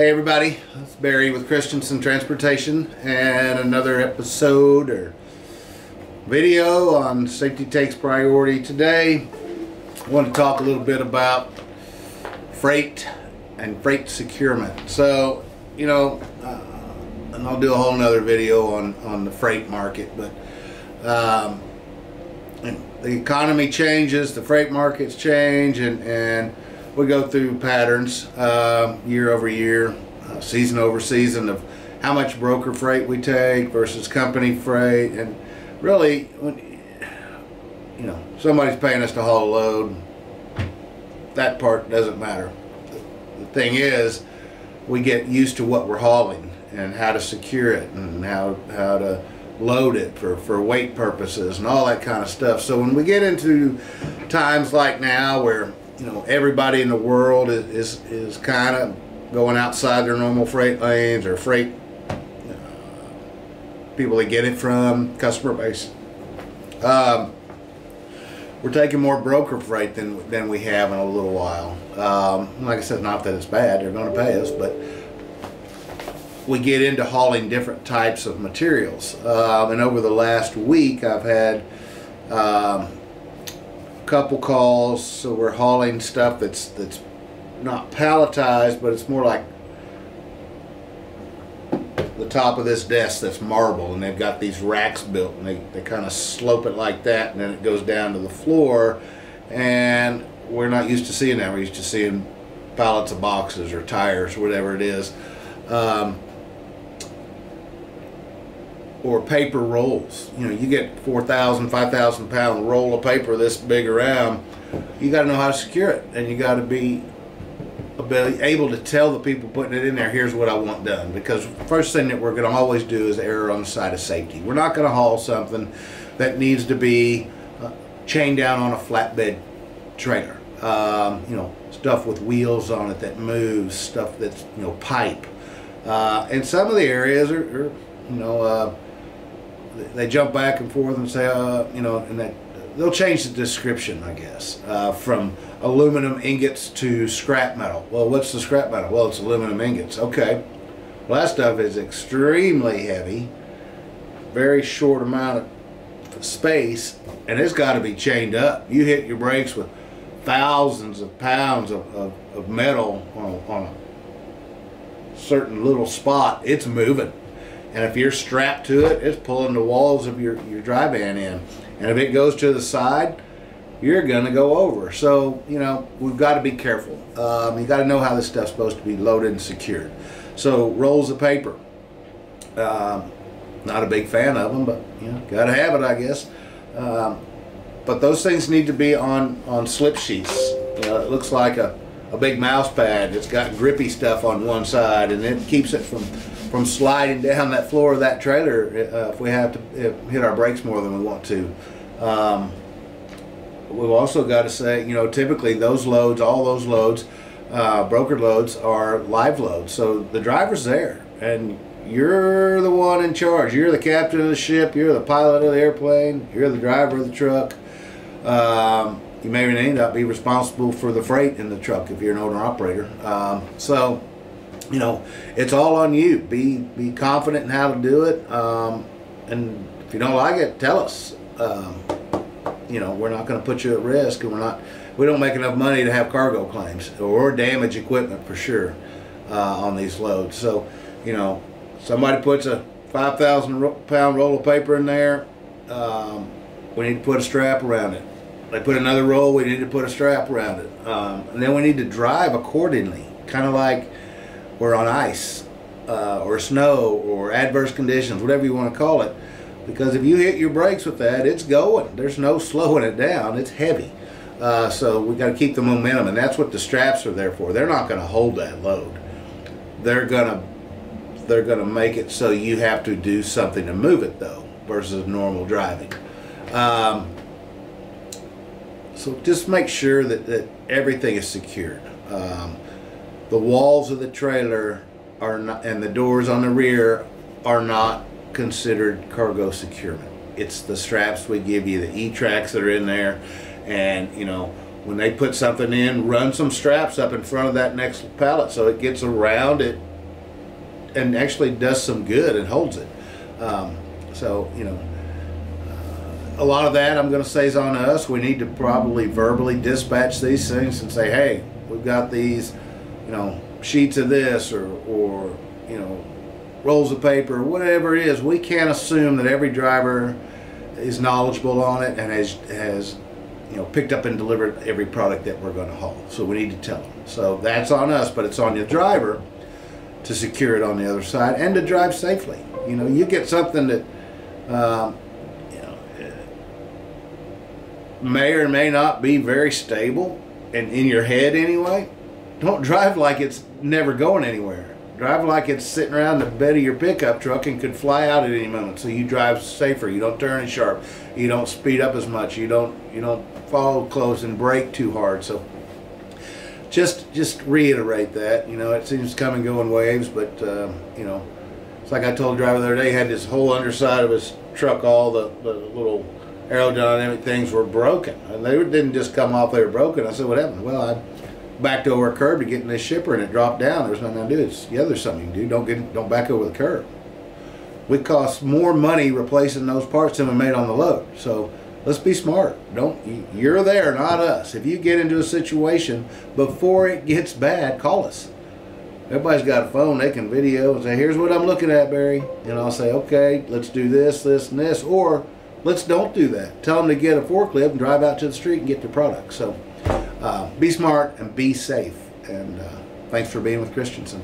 Hey everybody, it's Barry with Christenson Transportation and another episode or video on Safety Takes Priority. Today I want to talk a little bit about freight and freight securement. So, and I'll do a whole nother video on the freight market, but the economy changes, the freight markets change, and we go through patterns year over year, season over season of how much broker freight we take versus company freight. And really, when somebody's paying us to haul a load, that part doesn't matter. The thing is, we get used to what we're hauling and how to secure it and how to load it for weight purposes and all that kind of stuff. So when we get into times like now where everybody in the world is kind of going outside their normal freight lanes or freight people they get it from, customer base, we're taking more broker freight than we have in a little while. Like I said, not that it's bad, they're going to pay us, but we get into hauling different types of materials. And over the last week I've had couple calls, so we're hauling stuff that's not palletized, but it's more like the top of this desk that's marble, and they've got these racks built, and they kind of slope it like that, and then it goes down to the floor, and we're not used to seeing that. We're used to seeing pallets of boxes or tires, whatever it is. Or paper rolls. You get 4,000, 5,000 pound roll of paper this big around. You got to know how to secure it, and you got to be able to tell the people putting it in there, here's what I want done. Because first thing that we're going to always do is err on the side of safety. We're not going to haul something that needs to be chained down on a flatbed trailer. Stuff with wheels on it that moves, stuff that's pipe. And some of the areas are they jump back and forth and say, and that they'll change the description, I guess, from aluminum ingots to scrap metal. Well, what's the scrap metal? Well, it's aluminum ingots. Okay. Well, that stuff is extremely heavy, very short amount of space, and it's got to be chained up. You hit your brakes with thousands of pounds of metal on a certain little spot, it's moving. And if you're strapped to it, it's pulling the walls of your dry van in. And if it goes to the side, you're going to go over. So, we've got to be careful. You got to know how this stuff's supposed to be loaded and secured. So, rolls of paper. Not a big fan of them, but, got to have it, I guess. But those things need to be on slip sheets. It looks like a big mouse pad. It's got grippy stuff on one side, and it keeps it from sliding down that floor of that trailer if we have to hit our brakes more than we want to. We've also got to say, typically those loads, all those loads, brokered loads, are live loads. So the driver's there, and you're the one in charge. You're the captain of the ship. You're the pilot of the airplane. You're the driver of the truck. You may or may not be responsible for the freight in the truck if you're an owner operator. So it's all on you. Be confident in how to do it, and if you don't like it, tell us. We're not going to put you at risk, and we don't make enough money to have cargo claims or damage equipment for sure on these loads. So somebody puts a 5,000 pound roll of paper in there, we need to put a strap around it. They put another roll, we need to put a strap around it, and then we need to drive accordingly, kind of like we're on ice or snow or adverse conditions, whatever you want to call it. Because if you hit your brakes with that, it's going. There's no slowing it down. It's heavy. So we got to keep the momentum, and that's what the straps are there for. They're not going to hold that load. They're gonna make it so you have to do something to move it, though, versus normal driving. So just make sure that everything is secured. The walls of the trailer are not, and the doors on the rear are not considered cargo securement. It's the straps we give you, the E-tracks that are in there, and when they put something in, run some straps up in front of that next pallet so it gets around it and actually does some good and holds it. So, you know, a lot of that I'm going to say is on us. We need to probably verbally dispatch these things and say, hey, we've got these, you know, sheets of this or you know, rolls of paper, whatever it is. We can't assume that every driver is knowledgeable on it and has you know, picked up and delivered every product that we're going to haul. So we need to tell them. So that's on us, but it's on the driver to secure it on the other side and to drive safely. You know, you get something that you know, may or may not be very stable, and in your head anyway. Don't drive like it's never going anywhere. Drive like it's sitting around the bed of your pickup truck and could fly out at any moment. So you drive safer. You don't turn as sharp. You don't speed up as much. You don't follow close and brake too hard. So just reiterate that. You know, it seems to come and go in waves, but you know, it's like I told the driver the other day. He had this whole underside of his truck, all the little aerodynamic things were broken, and they didn't just come off. They were broken. I said, "What happened?" Well, I backed over a curb to get in this shipper and it dropped down. There's nothing I do. It's, yeah, there's something you can do. Don't back over the curb. We cost more money replacing those parts than we made on the load. So let's be smart. You're there, not us. If you get into a situation before it gets bad, call us. Everybody's got a phone. They can video and say, here's what I'm looking at, Barry. And I'll say, okay, let's do this, this, and this. Or let's don't do that. Tell them to get a forklift and drive out to the street and get the product. So be smart and be safe. And thanks for being with Christenson.